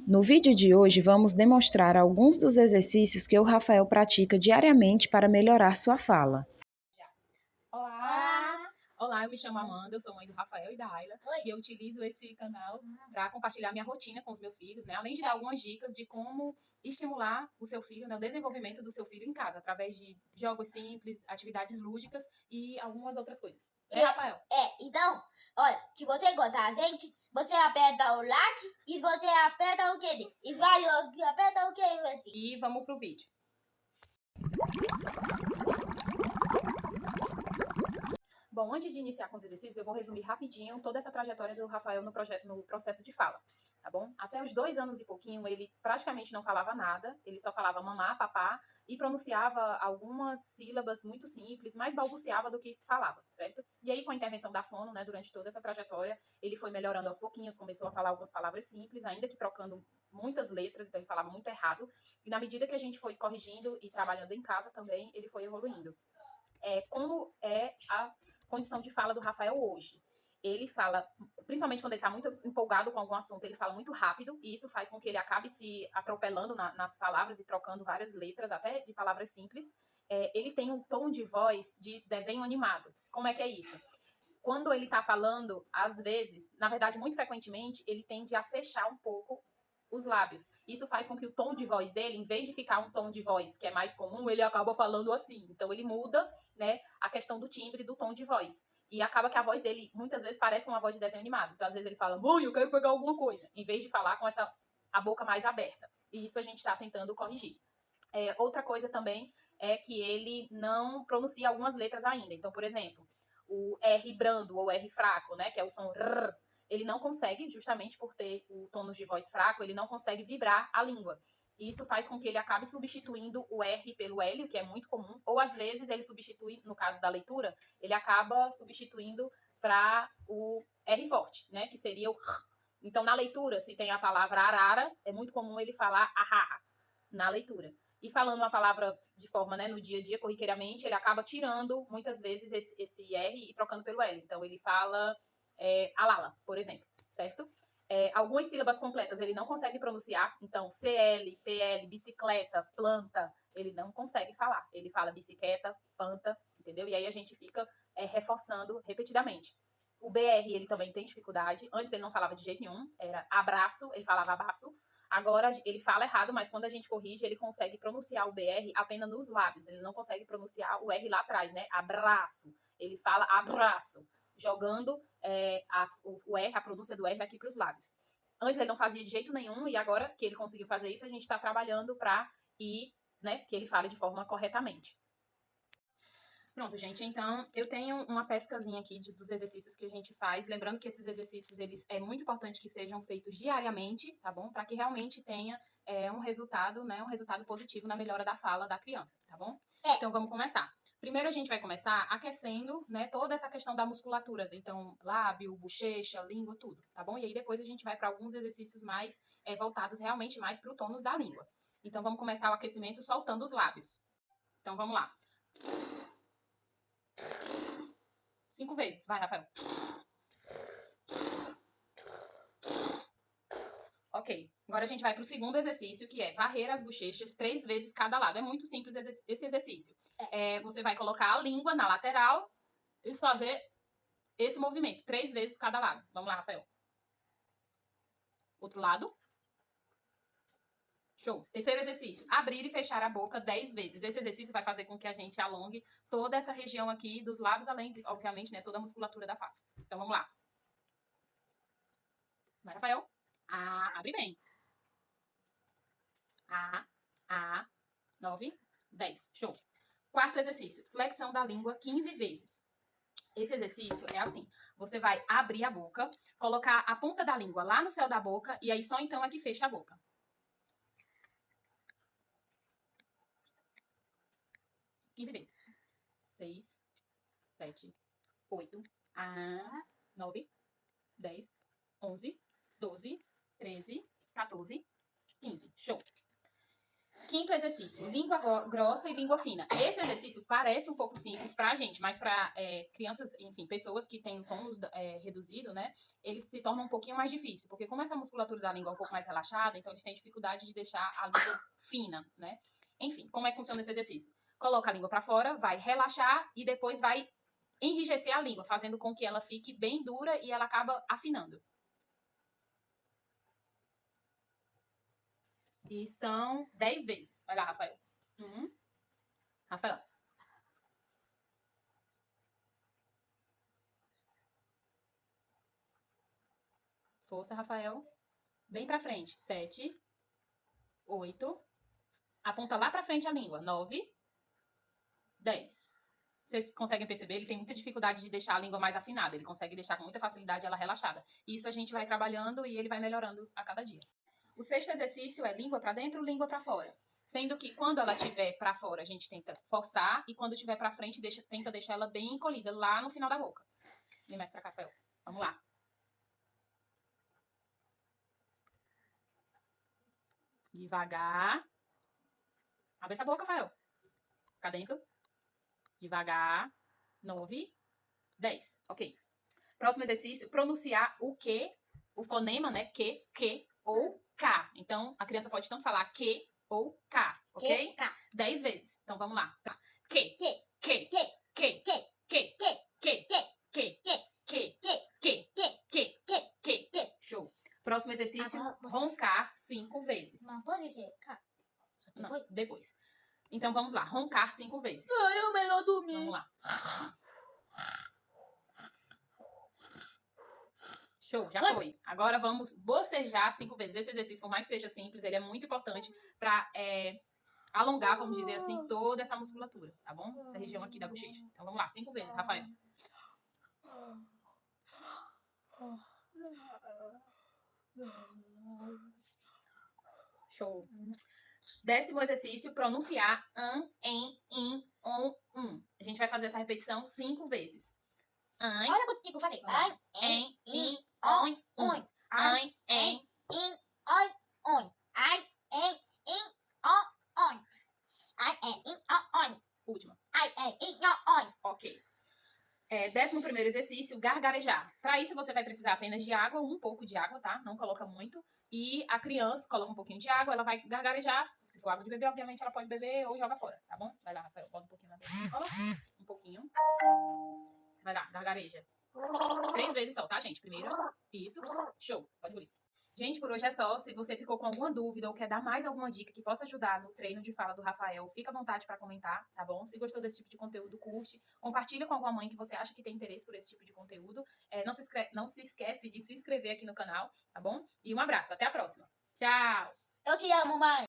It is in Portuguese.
No vídeo de hoje, vamos demonstrar alguns dos exercícios que o Rafael pratica diariamente para melhorar sua fala. Olá! Olá, eu me chamo Amanda, eu sou mãe do Rafael e da Ayla. E eu utilizo esse canal para compartilhar minha rotina com os meus filhos, né? Além de dar algumas dicas de como estimular o seu filho, né? O desenvolvimento do seu filho em casa, através de jogos simples, atividades lúdicas e algumas outras coisas. Rafael? Então, olha, se você gostar da gente, você aperta o like e você aperta o quê? E vai, aperta o quê? Assim. E vamos pro vídeo. Bom, antes de iniciar com os exercícios, eu vou resumir rapidinho toda essa trajetória do Rafael no processo de fala, tá bom? Até os 2 anos e pouquinho, ele praticamente não falava nada, ele só falava mamá, papá, e pronunciava algumas sílabas muito simples, mais balbuciava do que falava, certo? E aí, com a intervenção da fono, né, durante toda essa trajetória, ele foi melhorando aos pouquinhos, começou a falar algumas palavras simples, ainda que trocando muitas letras, então ele falava muito errado, e na medida que a gente foi corrigindo e trabalhando em casa também, ele foi evoluindo. Como é a condição de fala do Rafael hoje? Ele fala, principalmente quando ele está muito empolgado com algum assunto, ele fala muito rápido, e isso faz com que ele acabe se atropelando nas palavras e trocando várias letras, até de palavras simples. Ele tem um tom de voz de desenho animado. Como é que é isso? Quando ele está falando, às vezes, na verdade, muito frequentemente, ele tende a fechar um pouco os lábios. Isso faz com que o tom de voz dele, em vez de ficar um tom de voz que é mais comum, ele acaba falando assim. Então ele muda, né, a questão do timbre do tom de voz. E acaba que a voz dele, muitas vezes, parece uma voz de desenho animado. Então, às vezes, ele fala, mãe, eu quero pegar alguma coisa, em vez de falar com a boca mais aberta. E isso a gente está tentando corrigir. Outra coisa também é que ele não pronuncia algumas letras ainda. Então, por exemplo, o R brando ou R fraco, né, que é o som R, ele não consegue, justamente por ter o tônus de voz fraco, ele não consegue vibrar a língua. E isso faz com que ele acabe substituindo o R pelo L, o que é muito comum, ou às vezes ele substitui, no caso da leitura, ele acaba substituindo para o R forte, né, que seria o R. Então, na leitura, se tem a palavra arara, é muito comum ele falar ahaha na leitura. E falando uma palavra de forma, né, no dia a dia, corriqueiramente, ele acaba tirando, muitas vezes, esse R e trocando pelo L. Então, ele fala alala, por exemplo, certo? Algumas sílabas completas ele não consegue pronunciar. Então, CL, PL, bicicleta, planta, ele não consegue falar. Ele fala bicicleta, planta, entendeu? E aí a gente fica reforçando repetidamente. O BR, ele também tem dificuldade. Antes ele não falava de jeito nenhum. Era abraço, ele falava abaço. Agora ele fala errado, mas quando a gente corrige, ele consegue pronunciar o BR apenas nos lábios. Ele não consegue pronunciar o R lá atrás, né? Abraço. Ele fala abraço, jogando o R, a pronúncia do R aqui para os lábios. Antes ele não fazia de jeito nenhum, e agora que ele conseguiu fazer isso, a gente está trabalhando para né, que ele fale de forma corretamente. Pronto, gente, então eu tenho uma pescazinha aqui dos exercícios que a gente faz, lembrando que esses exercícios, é muito importante que sejam feitos diariamente, tá bom? Para que realmente tenha um resultado, né, um resultado positivo na melhora da fala da criança, tá bom? Então vamos começar. Primeiro a gente vai começar aquecendo, né, toda essa questão da musculatura, então lábio, bochecha, língua, tudo, tá bom? E aí depois a gente vai para alguns exercícios mais voltados realmente mais para o tônus da língua. Então vamos começar o aquecimento soltando os lábios. Então vamos lá. 5 vezes. Vai, Rafael. Ok. Agora a gente vai para o segundo exercício, que é varrer as bochechas 3 vezes cada lado. É muito simples esse exercício. Você vai colocar a língua na lateral e fazer esse movimento 3 vezes cada lado. Vamos lá, Rafael. Outro lado. Show. Terceiro exercício. Abrir e fechar a boca 10 vezes. Esse exercício vai fazer com que a gente alongue toda essa região aqui dos lábios, além de, obviamente, né, toda a musculatura da face. Então, vamos lá. Vai, Rafael. Abre bem. 9, 10. Show. Quarto exercício. Flexão da língua 15 vezes. Esse exercício é assim. Você vai abrir a boca, colocar a ponta da língua lá no céu da boca e aí só então é que fecha a boca. 15 vezes. 6, 7, 8, 9, 10, 11, 12, 13, 14, 15. Show. Quinto exercício, língua grossa e língua fina. Esse exercício parece um pouco simples pra gente, mas pra crianças, enfim, pessoas que têm tônus reduzido, né, ele se torna um pouquinho mais difícil, porque como essa musculatura da língua é um pouco mais relaxada, então eles têm dificuldade de deixar a língua fina, né. Enfim, como é que funciona esse exercício? Coloca a língua pra fora, vai relaxar e depois vai enrijecer a língua, fazendo com que ela fique bem dura e ela acaba afinando. E são 10 vezes. Vai lá, Rafael. Rafael. Força, Rafael. Bem pra frente. 7, 8. Aponta lá pra frente a língua. 9, 10. Vocês conseguem perceber? Ele tem muita dificuldade de deixar a língua mais afinada. Ele consegue deixar com muita facilidade ela relaxada. E isso a gente vai trabalhando e ele vai melhorando a cada dia. O sexto exercício é língua pra dentro, língua pra fora. Sendo que quando ela estiver pra fora, a gente tenta forçar. E quando estiver pra frente, tenta deixar ela bem encolhida lá no final da boca. Vem mais pra cá, Rafael. Vamos lá. Devagar. Abre essa boca, Rafael. Pra dentro. Devagar. 9, 10. Ok. Próximo exercício, pronunciar o que, o fonema, né? Que ou K. Então, a criança pode tanto falar que ou K, ok? 10 vezes. Então, vamos lá. Que. Show. Próximo exercício, roncar 5 vezes. Não pode ser. Não, depois. Então, vamos lá. Roncar 5 vezes. Ai, eu melhor dormir. Vamos lá. Show, já foi. Agora vamos bocejar 5 vezes. Esse exercício, por mais que seja simples, ele é muito importante pra alongar, vamos dizer assim, toda essa musculatura, tá bom? Essa região aqui da bochecha. Então vamos lá, 5 vezes, Rafael. Show. 10º exercício, pronunciar em, in, on, A gente vai fazer essa repetição 5 vezes. An, Olha contigo fazer. Ai, em, in, on, An, em, in, on. Ai, in, on. Ai, in, on. Última. Ai, in, on. Ok. 11º exercício, gargarejar. Para isso, você vai precisar apenas de água, um pouco de água, tá? Não coloca muito. E a criança coloca um pouquinho de água, ela vai gargarejar. Se for água de beber, obviamente ela pode beber ou joga fora, tá bom? Vai lá, Rafael, bota um pouquinho na boca. Um pouquinho. Vai lá, gargareja. 3 vezes só, tá, gente? Primeiro, isso. Show, pode engolir. Gente, por hoje é só. Se você ficou com alguma dúvida ou quer dar mais alguma dica que possa ajudar no treino de fala do Rafael, fica à vontade para comentar, tá bom? Se gostou desse tipo de conteúdo, curte. Compartilha com alguma mãe que você acha que tem interesse por esse tipo de conteúdo. Não se esquece de se inscrever aqui no canal, tá bom? E um abraço, até a próxima. Tchau! Eu te amo, mãe.